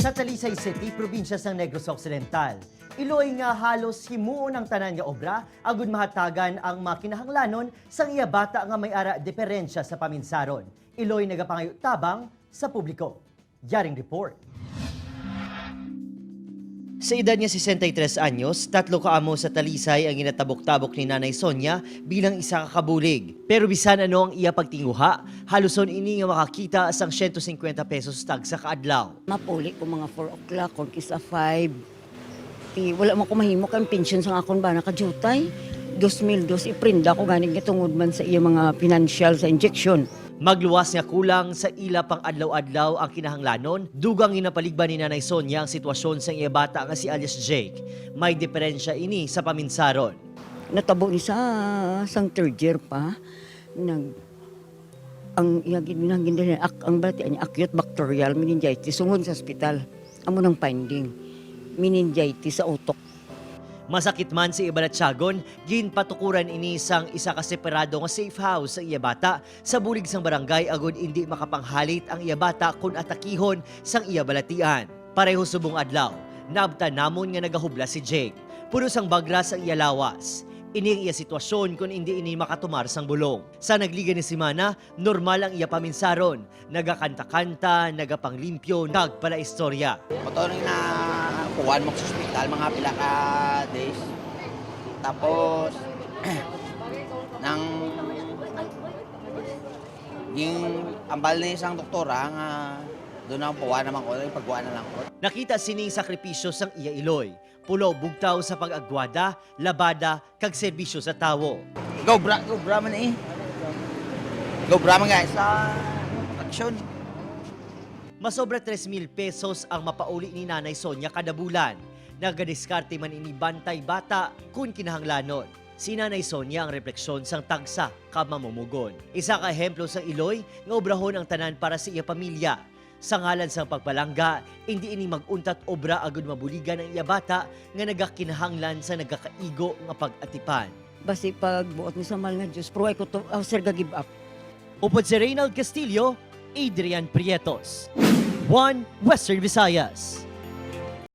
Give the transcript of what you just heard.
Sa Talisay City, probinsya sang Negros Occidental. Iloy nga halos himuon ang tanan nga obra, agud mahatagan ang makinahanglanon sang iya bata nga may ara diferensya sa paminsaron. Iloy nagapangayo tabang sa publiko. Yaring report. Sa edad niya 63 anyos, 3 kaamo sa Talisay ang ginatabok-tabok ni Nanay Sonia bilang isa ka kabulig. Pero bisan ano ang iya pagtinguha, haluson ini nga makakita sang 150 pesos tag sa kaadlaw. Mapuli ko mga 4 o'clock or kisa 5. Wala mo ko mahimo kang pension sa akon ba nakajutay. 2,000 iprinda ko ganing gitungod man sa iya mga financial sa injection. Magluwas nga kulang sa ila pang adlaw-adlaw ang kinahanglanon, dugang ginapaligban ni Nanay Sonia ang sitwasyon sa iya bata nga si alias Jake. May diferensya ini sa paminsaron. Natabo ni sa sang third year pa ang ang bati niya acute bacterial meningitis sungod sa ospital. Amo nang finding meningitis sa utok. Masakit man si Ibalatsagon, ginpatukuran ini sang isa ka separado nga safe house sa iya bata sa bulig sang barangay agud indi makapanghalit ang iya bata kun atakihon sang iya balatian. Pareho subong adlaw, naabtan namon nga nagahubla si Jake. Puro sang bagra sa iya lawas. Ini ang iya sitwasyon kung hindi ini makatumar sang bulong. Sa nagliga ni Simana, normal ang iya paminsaron. Nagakanta-kanta, nagapanglimpyo, nagpala istorya. Motoring na kuwan mo sa ospital, mga pila ka days. Tapos, nang yung ambal na isang doktora nga doon ang puwa naman ko, yung pagkuha na lang ko. Nakita sining sakripisyo sang iya Iloy. Pulo bugtaw sa pag-agwada, labada, kag serbisyo sa tawo. Go bra man eh. Go bra man guys sa action. Masobra 3,000 pesos ang mapauli ni Nanay Sonia kada bulan. Nagadiskarte man ini bantay bata kun kinahanglanon. Si Nanay Sonia ang refleksyon sang tagsa ka mamumugon. Isa ka ehemplo sa Iloy nga obrahon ang tanan para sa iya pamilya. Sa ngalan sang pagpalangga, hindi ini mag-untat obra agud mabuligan ang iya bata nga nagakinahanglan sa nagakaigo nga pag-atipan. Basi pagbuot ni sa mahal nga Diyos, pruway ko to, sir, give up. Upod si Reynald Castillo, Adrian Prietos. 1 Western Visayas.